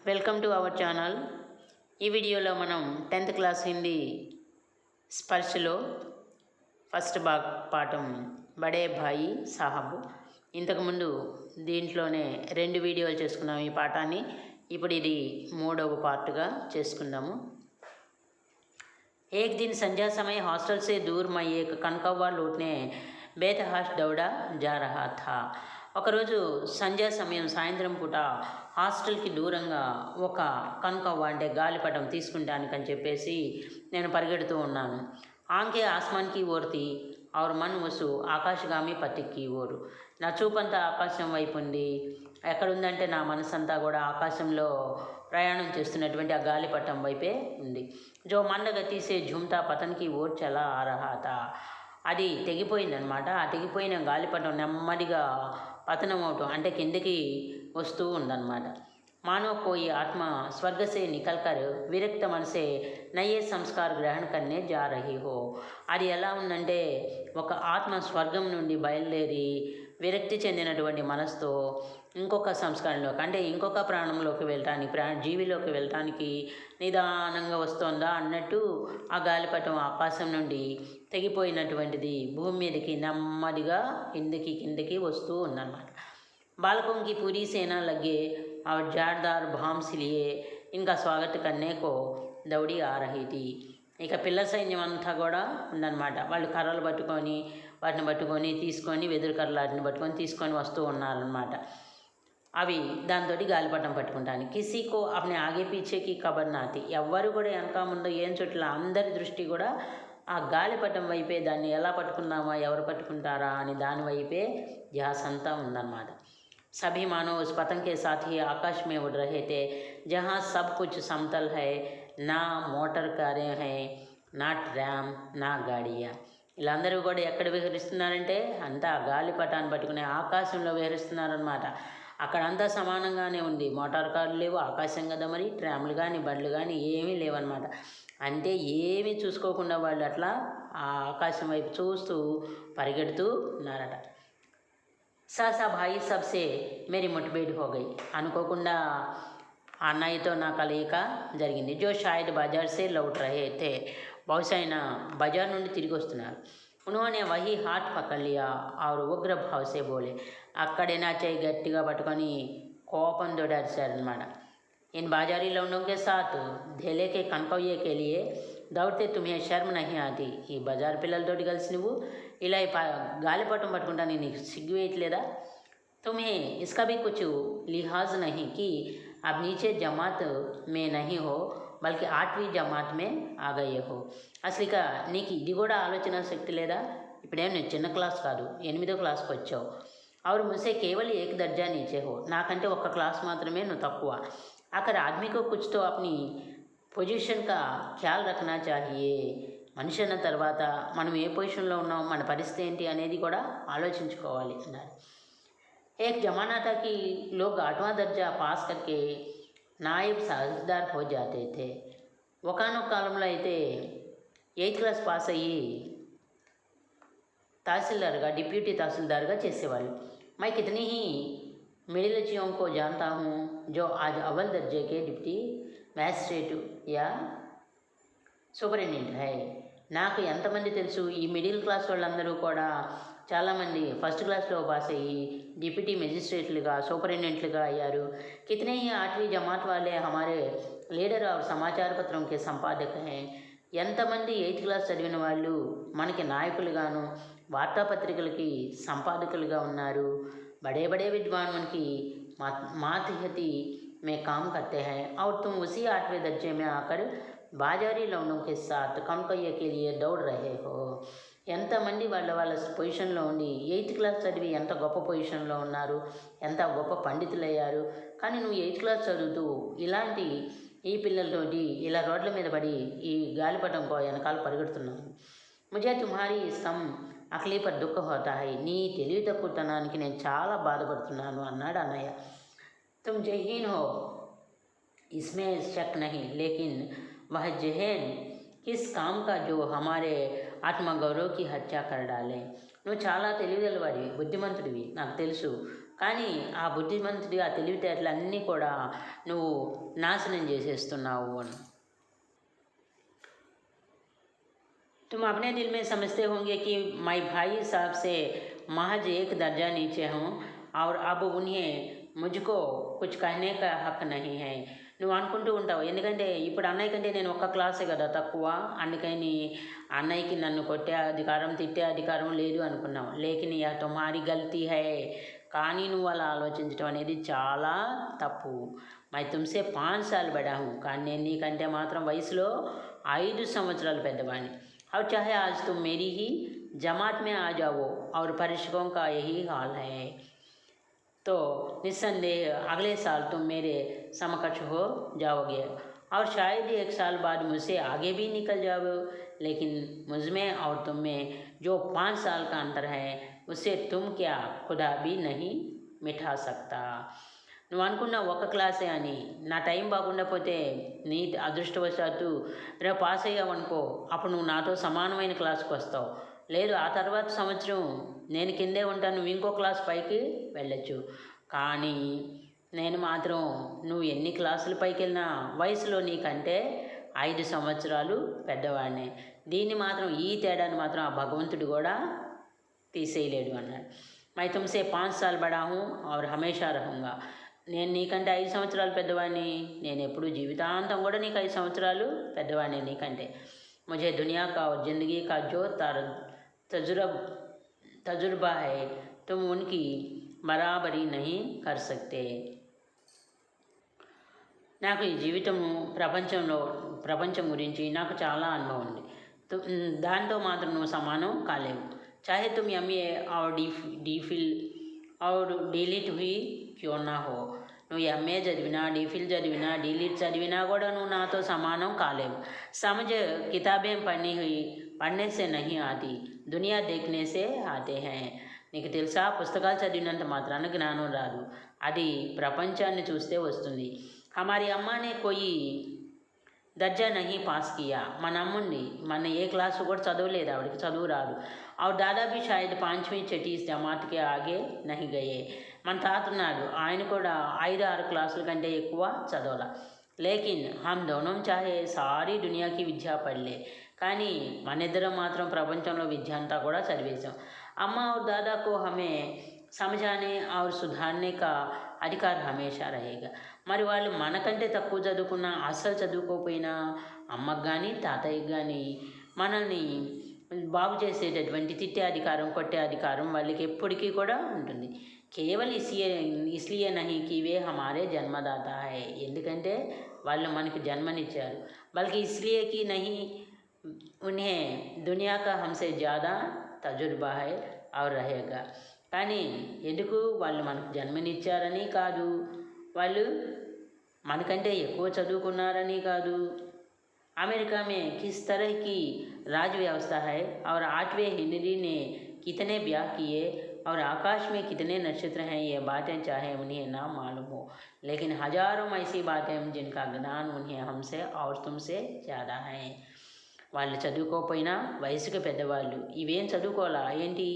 Welcome to our channel. ఈ వీడియోలో మనం 10th క్లాస్ హిందీ స్పర్శలో ఫస్ట్ పాఠం బడే భాయి సాహబ్. ఇంతకుముందు దీంట్లోనే 2 వీడియోలు చేసుకున్నాము ఈ పాఠాన్ని. ఇప్పుడు ఇది 3వ పార్ట్గా చేసుకుందాము. एक दिन संध्या समय हॉस्टल से दूर मैं एक कनकव्वा लूटने बेतहाश दौड़ा जा रहा था. ఒకరోజు సంధ్యా సమయం సాయంత్రం పూట హాస్టల్కి దూరంగా ఒక కనకవ్వ అంటే గాలిపటం తీసుకుంటానికని చెప్పేసి నేను పరిగెడుతూ ఉన్నాను. ఆంకే ఆస్మాన్కి ఓర్తి ఆరు మన్ వసు ఆకాశగామి పత్తికి ఓరు. నా చూపంతా ఆకాశం వైపు ఉంది. ఎక్కడుందంటే నా మనసంతా కూడా ఆకాశంలో ప్రయాణం చేస్తున్నటువంటి ఆ గాలిపటం వైపే ఉంది. జో మందగతి సే ఝుమ్తా పతన్కి ఓర్ చలా ఆ రహా థా. అది తెగిపోయిందనమాట. ఆ తెగిపోయిన గాలిపటం నెమ్మదిగా పతనం అవటం అంటే కిందకి వస్తూ ఉందన్నమాట. मानो कोई आत्मा स्वर्ग से निकलकर विरक्त मन से नए संस्कार ग्रहण करने जा रही हो. అది ఎలా ఉందంటే ఒక ఆత్మ స్వర్గం నుండి బయలుదేరి విరక్తి చెందినటువంటి మనసుతో ఇంకొక సంస్కారంలోకి అంటే ఇంకొక ప్రాణంలోకి వెళ్ళటానికి జీవిలోకి వెళ్ళటానికి నిదానంగా వస్తుందా అన్నట్టు ఆ గాలిపటం ఆకాశం నుండి తెగిపోయినటువంటిది భూమి మీదకి నెమ్మదిగా కిందకి వస్తూ ఉందన్నమాట. बालकों की पूरी सेना लगे और जारदार भाम्स लिए इनका स्वागत करने को दौड़ी आ रही थी. ఇక పిల్ల సైన్యం అంతా కూడా ఉందన్నమాట. వాళ్ళు కర్రలు పట్టుకొని వాటిని పట్టుకొని తీసుకొని వెదురు కర్రలు వాటిని పట్టుకొని తీసుకొని వస్తూ ఉన్నారనమాట. అవి దాంతో గాలిపటం పట్టుకుంటాను. కిసీకో అప్నే ఆగే పీచేకి ఖబర్ నాతి. ఎవ్వరు కూడా వెనక ముందు ఏం చుట్ల అందరి దృష్టి కూడా ఆ గాలిపటం వైపే, దాన్ని ఎలా పట్టుకుందామా ఎవరు పట్టుకుంటారా అని దాని వైపే ధ్యాస అంతా ఉందన్నమాట. सभी मानव उस पतंग के साथ ही आकाश में उड़ रहे थे जहाँ सब कुछ समतल है, ना मोटर कारें हैं, ना ट्राम, ना गाड़ियाँ. వీళ్ళందరూ కూడా ఎక్కడ విహరిస్తున్నారంటే అంతా గాలిపటాన్ని పట్టుకునే ఆకాశంలో విహరిస్తున్నారనమాట. అక్కడ అంతా సమానంగానే ఉంది. మోటార్ కార్లు లేవు, ఆకాశం కదా మరి. ట్రామ్లు కానీ బండ్లు కానీ ఏమీ లేవన్నమాట. అంటే ఏమీ చూసుకోకుండా వాళ్ళు అట్లా ఆ ఆకాశం వైపు చూస్తూ పరిగెడుతూ ఉన్నారట. సాసా భాయి సబ్సే మేరీ ముఠభేడ్ హో గయి. అనుకోకుండా అన్నయ్యతో నా కలయిక జరిగింది. జో షాయద్ బజార్ సే లౌట్ రహే థే. బహుశా ఆయన బజార్ నుండి తిరిగి వస్తున్నారు. ఉన్హోనే వహీ హాట్ పకడ్ లియా ఆరు ఉగ్ర భావ్ సే బోలే. అక్కడే నా చేయి గట్టిగా పట్టుకొని కోపంతో అరిచారనమాట. ఇన్ బాజారీ లౌండోं के साथ धेले के कनकव्वे के लिए దౌడితే తుమ్హే శర్మ నహి ఆతి. ఈ బజార్ పిల్లలతోటి కలిసి నువ్వు ఇలా గాలిపటం పట్టుకుంటాను, నీకు సిగ్గు వేయట్లేదా? తుమ్హే ఇస్కా భీ కుచ్ లిహాజ్ నహి కి అబ్ నీచే జమాత్ మే నహి హో బల్కి 8वीं జమాత్ మే ఆ గయే హో. అసలు ఇక నీకు ఇది కూడా ఆలోచన శక్తి లేదా? ఇప్పుడేం నేను చిన్న క్లాస్ కాదు, 8వ క్లాస్కి వచ్చావు. और मुझसे केवल 1 दर्जा नीचे हो. నాకంటే ఒక్క క్లాస్ మాత్రమే నువ్వు తక్కువ. అక్కడ ఆద్మీ కో కుచ్ తో అప్నీ పొజిషన్ కా ఖ్యాల్ రఖనా చాహియే. మనిషి అన్న తర్వాత మనం ఏ పొజిషన్లో ఉన్నాం, మన పరిస్థితి ఏంటి అనేది కూడా ఆలోచించుకోవాలి అన్నారు. ఏక్ జమానా థా కి లోగ్ 8వాं దర్జా పాస్ కర్కే నాయబ్ తహసీల్దార్ హో జాతే థే. ఒకానొక కాలంలో అయితే 8th క్లాస్ పాస్ అయ్యి తహసీల్దార్గా, డిప్యూటీ తహసీల్దార్గా చేసేవాళ్ళు. मैं कितनी ही मिडिलचियों को जानता हूँ जो आज अव्वल दर्जे के डिप्टी मैजिस्ट्रेट या సూపరింటెండెంట్ హై. నాకు ఎంతమంది తెలుసు, ఈ మిడిల్ క్లాస్ వాళ్ళందరూ కూడా చాలామంది ఫస్ట్ క్లాస్లో పాస్ అయ్యి డిప్యూటీ మెజిస్ట్రేట్లుగా, సూపరింటెండెంట్లుగా అయ్యారు. కితనే హీ 8वीं జమాత్ వాలే హమారే లీడర్ और సమాచార పత్రం కే సంపాదక హై. ఎంతమంది 8th క్లాస్ చదివిన వాళ్ళు మనకి నాయకులుగాను, వార్తాపత్రికలకి సంపాదకులుగా ఉన్నారు. బడే బడే విద్వాన్ మనకి మాతిహతి మే కామ్ కర్తే హై और तुम उसी 8वें दर्जे में आकर బాజారీ లౌండోं के साथ కనకయ్య के लिए दौड़ रहे हो. ఎంతమంది వాళ్ళ పొజిషన్లో ఉండి 8th క్లాస్ చదివి ఎంత గొప్ప పొజిషన్లో ఉన్నారు, ఎంత గొప్ప పండితులయ్యారు. కానీ నువ్వు 8th క్లాస్ చదువుతూ ఇలాంటి ఈ పిల్లలతోటి ఇలా రోడ్ల మీద పడి ఈ గాలిపటం వెనకాల పరిగెడుతున్నాను. ముజే తుమ్హారీ సమ్ అఖలీ పర్ దుఃఖ హోతా హై. నీ తెలివి తక్కువతనానికి నేను చాలా బాధపడుతున్నాను అన్నాడు అన్నయ్య. తుమ్ జహీన్ హో ఇస్మే షక్ నహీ లేకిన్ వహ జహేన్ కిస్ కామ్ కా జో హమారే ఆత్మగౌరవ్కి హత్య కర్ డాలే. నువ్వు చాలా తెలివిగలవాడివి, బుద్ధిమంతుడివి, నాకు తెలుసు. కానీ ఆ బుద్ధిమంతుడి ఆ తెలివితేటలన్నీ కూడా నువ్వు నాశనం చేసేస్తున్నావు అని. तुम अपने दिल में समझते होंगे कि मैं भाई साहब से महज एक दर्जा नीचे हूँ और अब उन्हें मुझको कुछ कहने का हक नहीं है. నువ్వు అనుకుంటూ ఉంటావు, ఎందుకంటే ఇప్పుడు అన్నయ్య కంటే నేను ఒక్క క్లాసే కదా తక్కువ, అందుకని అన్నయ్యకి నన్ను కొట్టే అధికారం తిట్టే అధికారం లేదు అనుకున్నావు. లేకిన్ యా తుమ్హారీ గల్తీ హై. కానీ నువ్వు అలా ఆలోచించడం అనేది చాలా తప్పు. మై తుమ్సే 5 సార్లు బడా హూ, కానీ నేను నీకంటే మాత్రం వయసులో 5 సంవత్సరాలు పెద్దవాడిని. और चाहे आज तुम मेरी ही जमात में आ जाओ और परीक्षकों का यही हाल है, तो निस्संदेह अगले साल तुम मेरे समकक्ष हो जाओगे और शायद 1 साल बाद मुझसे आगे भी निकल जाओ. लेकिन मुझमें और तुम में जो 5 साल का अंतर है उससे तुम क्या खुदा भी नहीं मिटा सकता. నువ్వు అనుకున్న ఒక క్లాసే అని, నా టైం బాగుండకపోతే నీ అదృష్టవశాత్తు రేపు పాస్ అయ్యావనుకో, అప్పుడు నువ్వు నాతో సమానమైన క్లాస్కి వస్తావు. లేదు ఆ తర్వాత సంవత్సరం నేను కిందే ఉంటాను, నువ్వు ఇంకో క్లాస్ పైకి వెళ్ళొచ్చు. కానీ నేను మాత్రం నువ్వు ఎన్ని క్లాసులు పైకి వెళ్ళినా వయసులో నీకంటే 5 సంవత్సరాలు పెద్దవాడినే. దీన్ని మాత్రం ఈ తేడాన్ని మాత్రం ఆ భగవంతుడు కూడా తీసేయలేడు అన్నాడు. మై తుమ్సే 5 సాల్ బడా హూ ఔర్ హమేషా రహూంగా. నేను నీకంటే 5 సంవత్సరాలు పెద్దవాడిని, నేను ఎప్పుడు జీవితాంతం కూడా నీకు 5 సంవత్సరాలు పెద్దవాడిని నీకంటే. ముझे दुनिया का और ज़िंदगी का जो तजुर्बा है तुम उनकी बराबरी नहीं कर सकते. నాకు ఈ జీవితము ప్రపంచం గురించి నాకు చాలా అనుభవం ఉంది. దాంతో మాత్రం నువ్వు సమానం కాలేవు. చాహే తుమ్ ఎంఏ और డీఫిల్ और డీలిట్ హుయి క్యో నా హో. నువ్వు ఎంఏ చదివినా, డీఫిల్ చదివినా, డీలిట్ చదివినా కూడా నువ్వు నాతో సమానం కాలేవు. సమझ కితాబేం పढ़ने से नहीं आती, దునియా देखने से आते हैं. నీకు తెలుసా, పుస్తకాలు చదివినంత మాత్రాన జ్ఞానం రాదు, అది ప్రపంచాన్ని చూస్తే వస్తుంది. హమారీ అమ్మానే కోయి దర్జా నహీ పాస్ కియా. మన అమ్ముండి మన ఏ క్లాసు కూడా చదవలేదు, ఆవిడకి చదువు రాదు. और दादा भी शायद 5वीं छठी जमात के आगे नहीं गए. మన తాత ఉన్నాడు, ఆయన కూడా 5-6 క్లాసుల కంటే ఎక్కువ చదవాల. లేకిన్ హమ్ దోనో చాహే సారీ దునియాకి విద్యా పడలే. కానీ మన ఇద్దరం మాత్రం ప్రపంచంలో విద్య అంతా కూడా చదివేశాం. అమ్మ और दादा को हमें समझाने और सुधारने का अधिकार हमेशा रहेगा. మరి వాళ్ళు మనకంటే తక్కువ చదువుకున్నా, అస్సలు చదువుకోకపోయినా అమ్మకు కానీ తాతయ్యకి కానీ మనల్ని బాగు చేసేటటువంటి తిట్టే అధికారం, కొట్టే అధికారం వాళ్ళకి ఎప్పటికీ కూడా ఉంటుంది. కేవలం ఇస్లియే నహీ కి వే హమారే జన్మదాతా హై. ఎందుకంటే వాళ్ళు మనకి జన్మనిచ్చారు. బల్కి ఇస్లియే కి నహీ ఉన్హే దునియా కా హమ్సే జ్యాదా తజుర్బా హై ఔర్ రహేగా. కానీ ఎందుకు వాళ్ళు మనకు జన్మనిచ్చారని కాదు, వాళ్ళు మనకంటే ఎక్కువ చదువుకున్నారని కాదు. अमेरिका में किस तरह की राज व्यवस्था है और 8वें हेनरी ने कितने ब्याह किए और आकाश में कितने नक्षत्र हैं, ये बातें चाहे उन्हें ना मालूम हो, लेकिन हजारों ऐसी बातें जिनका ज्ञान उन्हें हमसे और तुमसे ज़्यादा है. వాళ్ళు చదువుకోకపోయినా వయసుకు పెద్దవాళ్ళు ఇవేం చదువుకోవాలా ఏంటి,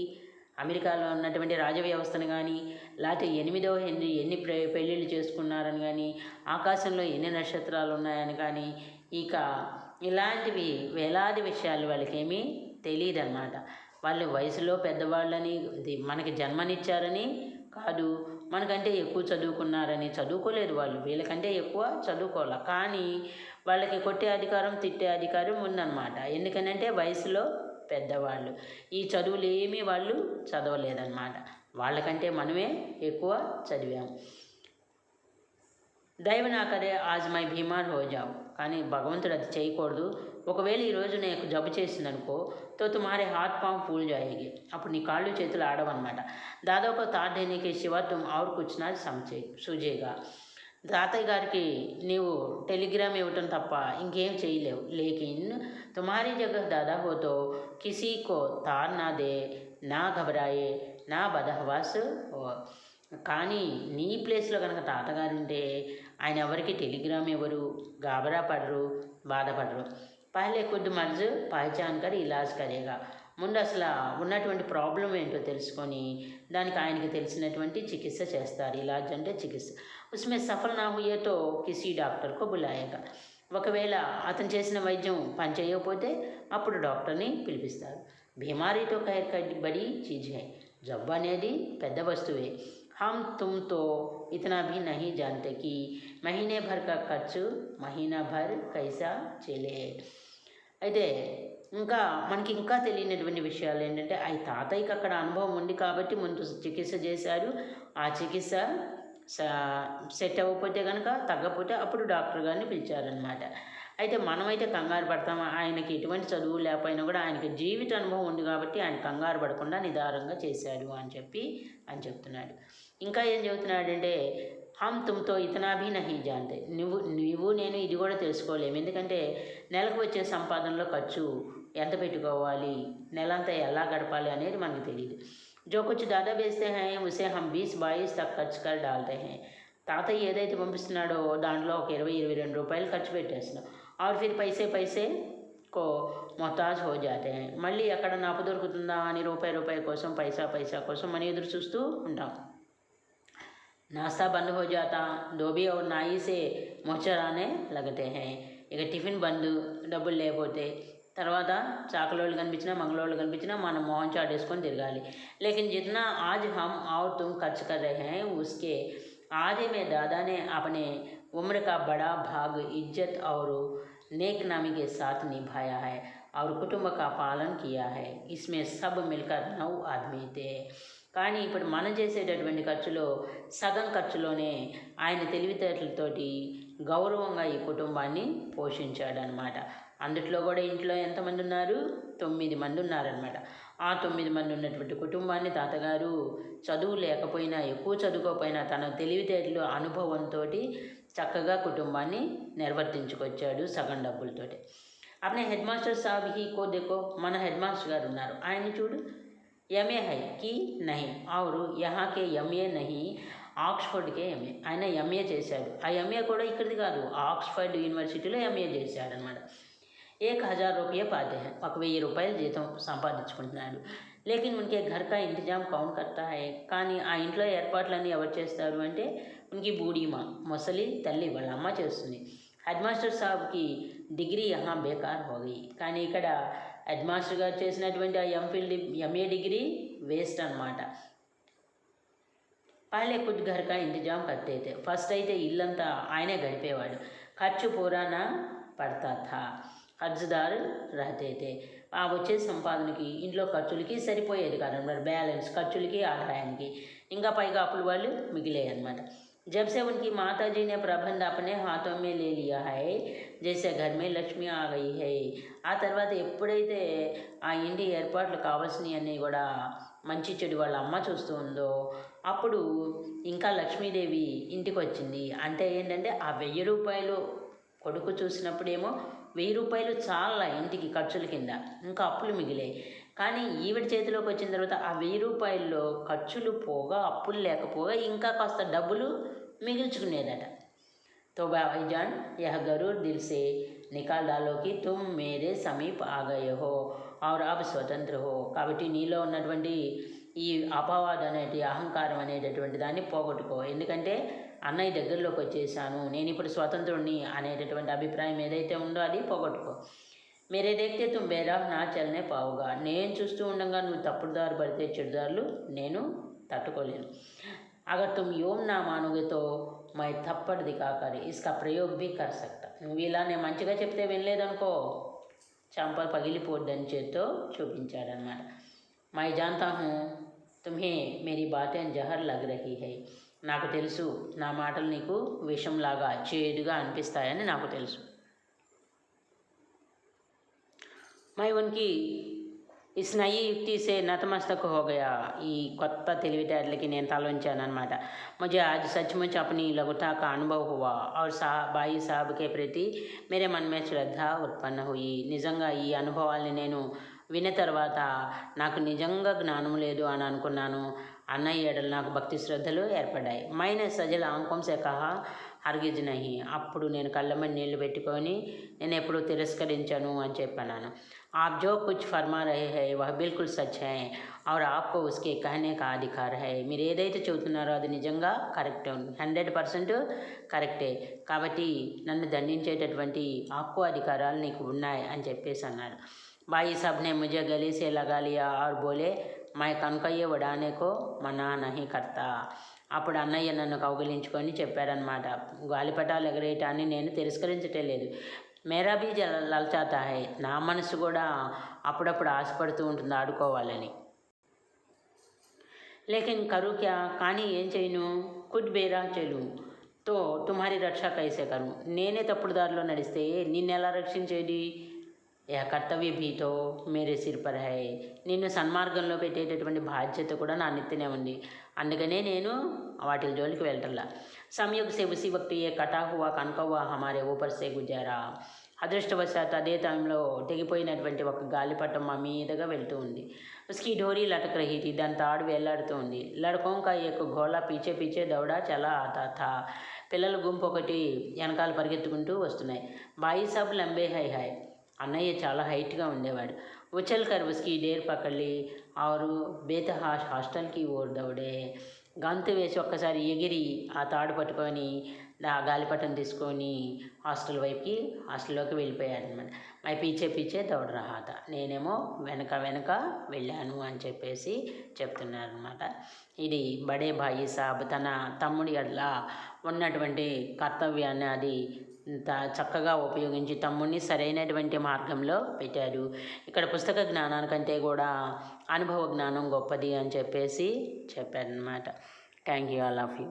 అమెరికాలో ఉన్నటువంటి రాజ వ్యవస్థను కానీ, లేకపోతే 8వ హెన్రీ ఎన్ని పెళ్ళిళ్ళు చేసుకున్నారని కానీ, ఆకాశంలో ఎన్ని నక్షత్రాలు ఉన్నాయని కానీ, ఇక ఇలాంటివి వేలాది విషయాలు వాళ్ళకేమీ తెలియదు అన్నమాట. వాళ్ళు వయసులో పెద్దవాళ్ళని, మనకి జన్మనిచ్చారని కాదు, మనకంటే ఎక్కువ చదువుకున్నారని చదువుకోలేదు. వాళ్ళు వీళ్ళకంటే ఎక్కువ చదువుకోవాలి, కానీ వాళ్ళకి కొట్టే అధికారం, తిట్టే అధికారం ఉందన్నమాట. ఎందుకనంటే వయసులో పెద్దవాళ్ళు. ఈ చదువులు ఏమీ వాళ్ళు చదవలేదన్నమాట, వాళ్ళకంటే మనమే ఎక్కువ చదివాము. దైవ నా కరే ఆజ్ మై బీమార్ హో జావు. కానీ భగవంతుడు అది చేయకూడదు. ఒకవేళ ఈరోజు నాకు జబ్బు చేసిందనుకో, తో తుమ్హారే హాత్ పాం ఫూల్ జాయేగి. అప్పుడు నీ కాళ్ళు చేతులు ఆడవన్నమాట. దాదాపు తాట్ దేనేకి శివ తుమ్ ఔర్ కుచ్ నా సూజేగా. తాతయ్య గారికి నీవు టెలిగ్రామ్ ఇవ్వటం తప్ప ఇంకేం చేయలేవు. లేకిన్ తుమ్హారీ జగహ్ దాదా హో తో కిసీ కో తార్ నా దే, నా ఘబరాయే, నా బదహవాస్ హో. కానీ నీ ప్లేస్లో కనుక తాతగారు ఉంటే ఆయన ఎవరికి టెలిగ్రామ్ ఇవ్వరు, గాబరా పడరు, బాధపడరు. పహలే ఖుద్ మర్జ్ పహచాన్ కర్ ఇలాజ్ కరేగా ముందు అసలు ఉన్నటువంటి ప్రాబ్లం ఏంటో తెలుసుకొని దానికి ఆయనకి తెలిసినటువంటి చికిత్స చేస్తారు. ఇలాజ్ అంటే చికిత్స. ఉస్మే సఫల్ నా హుయే తో కిసీ డాక్టర్కో బులాయేగా. ఒకవేళ అతను చేసిన వైద్యం పనిచేయకపోతే అప్పుడు డాక్టర్ని పిలిపిస్తారు. బీమారీతో ఖైర్ బడి చీజ్ హై. జబ్బు అనేది పెద్ద వస్తువే. हम तुम तो इतना भी नहीं जानते कि महीने भर का ఖర్చు మహీనా భర్ కైసా చెలే. అయితే ఇంకా మనకి ఇంకా తెలియనటువంటి విషయాలు ఏంటంటే ఆ తాతయ్యకి అక్కడ అనుభవం ఉంది కాబట్టి ముందు చికిత్స చేశారు. ఆ చికిత్స సెట్ అవ్వకపోతే కనుక తగ్గకపోతే అప్పుడు డాక్టర్ గారిని పిలిచారనమాట. అయితే మనమైతే కంగారు పడతాము. ఆయనకి ఎటువంటి చదువు లేకపోయినా కూడా ఆయనకి జీవిత అనుభవం ఉంది కాబట్టి ఆయన కంగారు పడకుండా నిదారంగా చేశాడు అని చెప్తున్నాడు. ఇంకా ఏం చెబుతున్నాడంటే హమ్ తుమ్తో ఇతనా భీ నహీ జాంతే. నువ్వు నేను ఇది కూడా తెలుసుకోలేము. ఎందుకంటే నెలకు వచ్చే సంపాదనలో ఖర్చు ఎంత పెట్టుకోవాలి, నెలంతా ఎలా గడపాలి అనేది మనకు తెలియదు. జో కుచ్ దాదా బేస్తే హై ఉసే హమ్ 20-22 తక్ ఖర్చు కర్ డాల్తే హై. తాతయ్య ఏదైతే పంపిస్తున్నాడో దాంట్లో ఒక 20-22 రూపాయలు ఖర్చు పెట్టేస్తున్నాం. और फिर पैसे को మొహతాజ్ హో జాతే హై. మళ్ళీ ఎక్కడ నాపు దొరుకుతుందా అని రూపాయి కోసం పైసా కోసం మనం ఎదురు చూస్తూ ఉంటాం. नाश्ता बंद हो जाता, धोबी और नाई से మొహచరానే लगते हैं. ఇక టిఫిన్ బంద్, డబ్బులు లేకపోతే తర్వాత చాకలోళ్ళు కనిపించినా మంగళోళ్ళు కనిపించినా మనం మొహం చాటేసుకొని తిరగాలి. लेकिन जितना आज हम और तुम खर्च कर रहे हैं उसके आधे में दादा ने अपने उम्र का बड़ा भाग इज्जत और नेकनामी के साथ निभाया है और कुटुंब का पालन किया है. इसमें सब मिलकर 9 आदमी थे. కానీ ఇప్పుడు మనం చేసేటటువంటి ఖర్చులో సగం ఖర్చులోనే ఆయన తెలివితేటలతోటి గౌరవంగా ఈ కుటుంబాన్ని పోషించాడనమాట. అందుట్లో కూడా ఇంట్లో ఎంతమంది ఉన్నారు? 9 మంది ఉన్నారనమాట. ఆ 9 మంది ఉన్నటువంటి కుటుంబాన్ని తాతగారు చదువు లేకపోయినా ఎక్కువ చదువుకోకపోయినా తన తెలివితేటలు అనుభవంతో చక్కగా కుటుంబాన్ని నిర్వర్తించుకొచ్చాడు సగం డబ్బులతోటి. అప్పుడు హెడ్ మాస్టర్ సాబ్ హీ కో దేకో. మన హెడ్ మాస్టర్ గారు ఉన్నారు, ఆయన్ని చూడు. ఎంఏ హై కి నహి ఆరు యహాకే ఎంఏ నహి ఆక్స్ఫర్డ్కే ఎంఏ. ఆయన ఎంఏ చేశాడు. ఆ ఎంఏ కూడా ఇక్కడిది కాదు, ఆక్స్ఫర్డ్ యూనివర్సిటీలో ఎంఏ చేశాడు అనమాట. 1000 రూపాయ పాతే హై. 1000 రూపాయలు జీతం సంపాదించుకుంటున్నాడు. లేకిన్ ఉన్కే ఘర్ కా ఇంతజాం కౌన్ కర్తా హై. కానీ ఆ ఇంట్లో ఏర్పాట్లన్నీ ఎవరు చేస్తారు అంటే ఉనికి బూడీమా, ముసలి తల్లి, వాళ్ళ అమ్మ చేస్తుంది. హెడ్ మాస్టర్ సాబ్కి డిగ్రీ యహా బేకార్ హోగయి. కానీ ఇక్కడ హెడ్ మాస్టర్ గారు చేసినటువంటి ఆ ఎంఏ డిగ్రీ వేస్ట్ అనమాట. పహలే ఖుద్ ఘర్ కా ఇంతజాం కర్తే తే. ఫస్ట్ అయితే ఇల్లంతా ఆయనే గడిపేవాడు. ఖర్చు పూరానా పడతా థా, కర్జదారు రహతే తే. ఆ వచ్చే సంపాదనకి ఇంట్లో ఖర్చులకి సరిపోయేది కాదనమాట. బ్యాలెన్స్ ఖర్చులకి ఆదాయానికి ఇంకా పైగా అప్పులు వాళ్ళు మిగిలాయి అనమాట. जब से उनकी माता जी ने प्रबंध अपने हाथों में ले लिया है जैसे घर में లక్ష్మి ఆ గई है. ఆ తర్వాత ఎప్పుడైతే ఆ ఇంటి ఏర్పాట్లు కావాల్సినవి అన్నీ కూడా మంచి చెడు వాళ్ళ అమ్మ చూస్తూ ఉందో అప్పుడు ఇంకా లక్ష్మీదేవి ఇంటికి వచ్చింది. అంటే ఏంటంటే ఆ 1000 రూపాయలు కొడుకు చూసినప్పుడేమో 1000 రూపాయలు చాలా ఇంటికి ఖర్చుల కింద, ఇంకా అప్పులు మిగిలాయి. కానీ ఈవిడ చేతిలోకి వచ్చిన తర్వాత ఆ 1000 రూపాయల్లో ఖర్చులు పోగా అప్పులు లేకపోగా ఇంకా కాస్త డబ్బులు మిగిల్చుకునేదట. तो भाईजान यह गरूर दिल से निकाल डालो कि तुम मेरे समीप आ गए हो और अब स्वतंत्र हो. కాబట్టి నీలో ఉన్నటువంటి ఈ అపవాదం అనేది అహంకారం అనేటటువంటి దాన్ని పోగొట్టుకో. ఎందుకంటే అన్నయ్య దగ్గరలోకి వచ్చేసాను, నేను ఇప్పుడు స్వతంత్రుడిని అనేటటువంటి అభిప్రాయం ఏదైతే ఉందో అది పోగొట్టుకో. మేరే దేఖతే తుమ్ బేరాహ్ నా చల్నే పావుగా. నేను చూస్తూ ఉండగా నువ్వు తప్పుడు దారి పడితే చెడుదారులు నేను తట్టుకోలేను. అగర్ తుమ్ యోమ్ నా మానోగే తో మై థప్పడ్ దికాకర్ ఇస్కా ప్రయోగ్ భీ కర్ సక్తా. నువ్వు ఇలా నేను మంచిగా చెప్తే వినలేదనుకో చంప పగిలిపోద్దని చేత్తో చూపించాడనమాట. మై జాంతా హూ తుమ్హే మేరీ బాతేన్ జహర్ లగ్ రహీ హై. నాకు తెలుసు నా మాటలు నీకు విషంలాగా చేదుగా అనిపిస్తాయని నాకు తెలుసు. मैं उनकी इस नई युक्ति से नतमस्तक हो गया. ఈ కొత్త తెలివితేటలకి నేను తల వంచానన్నమాట. मुझे आज सचमुच अपनी लघुता का अनुभव हुआ और भाई साहब के प्रति मेरे मन में श्रद्धा उत्पन्न हुई. నిజంగా ఈ అనుభవాల్ని నేను విన్న తర్వాత నాకు నిజంగా జ్ఞానం లేదు అని అనుకున్నాను. అన్నయ్య ఏడలు నాకు భక్తి శ్రద్ధలు ఏర్పడ్డాయి. मैंने सजल आंखों से कहा హర్గిజ్ నహి. అప్పుడు నేను కళ్ళమ్మని నీళ్లు పెట్టుకొని నేను ఎప్పుడూ తిరస్కరించను అని చెప్పాను. आप जो कुछ फरमा रहे हैं वह बिल्कुल सच है और आपको उसके कहने का अधिकार है. మీరు ఏదైతే చెబుతున్నారో అది నిజంగా కరెక్ట్, 100% కరెక్టే. కాబట్టి నన్ను దండించేటటువంటి హక్కు అధికారాలు నీకు ఉన్నాయి అని చెప్పేసి అన్నాడు. भाई साहब ने मुझे गले से लगा लिया और बोले मैं कनकయ్య उड़ाने को मना नहीं करता. అప్పుడు అన్నయ్య నన్ను కౌగిలించుకొని చెప్పారనమాట, గాలిపటాలు ఎగరేయటాన్ని నేను తిరస్కరించటం లేదు. మేరా బీ లల్చాతా హై, నా మనసు కూడా అప్పుడప్పుడు ఆశపడుతూ ఉంటుంది ఆడుకోవాలని. లేకిన్ కరు క్యా, కానీ ఏం చేయను. కుడ్ బేరా చెలు తో తుమ్హారీ రక్ష కైసే కరు, నేనే తప్పుడు దారిలో నడిస్తే నిన్నెలా రక్షించేది. యా కర్తవ్య భీతో మేరే సిర్ పర్ హై, నిన్ను సన్మార్గంలో పెట్టేటటువంటి బాధ్యత కూడా నా నెత్తినే ఉంది. అందుకనే నేను వాటి జోలికి వెళ్ళటంలా. సంయోగ్ సే ఉసి వక్తు ఏ కటా హువా కనకవ్వ హమారే ఊపర్ సే గుజారా. అదృష్టవశాత్తు అదే టైంలో తెగిపోయినటువంటి ఒక గాలిపటం మా మీదుగా వెళ్తూ ఉంది. ఉస్కి ఢోరీ లటక్ రహీ థీ, దాని తాడు వేలాడుతూ ఉంది. లడకోం కా ఏక్ ఘోలా పీచే పీచే దౌడా చలా ఆతా థా, పిల్లల గుంపు ఒకటి వెనకాల పరిగెత్తుకుంటూ వస్తున్నాయి. బాయి సాబ్ లంబే హై హై, అన్నయ్య చాలా హైట్గా ఉండేవాడు. ఉచల్ కర్ ఉస్కి డేర్ పకడ్లి ఆరు బేతహాష్ హాస్టల్కి ఓర్ దౌడే, గంతు వేసి ఒక్కసారి ఎగిరి ఆ తాడు పట్టుకొని ఆ గాలిపటం తీసుకొని హాస్టల్లోకి వెళ్ళిపోయాడు అనమాట. మై పీచే పీచే దౌడ రహాత, నేనేమో వెనక వెళ్ళాను అని చెప్పేసి చెప్తున్నారనమాట. ఇది బడే భాయి సాబ్ తన తమ్ముడి అట్లా ఉన్నటువంటి కర్తవ్యాన్ని అది చక్కగా ఉపయోగించి తమ్ముడిని సరైనటువంటి మార్గంలో పెట్టాడు. ఇక్కడ పుస్తక జ్ఞానానికంటే కూడా అనుభవ జ్ఞానం గొప్పది అని చెప్పేసి చెప్పారనమాట. Thank you all of you.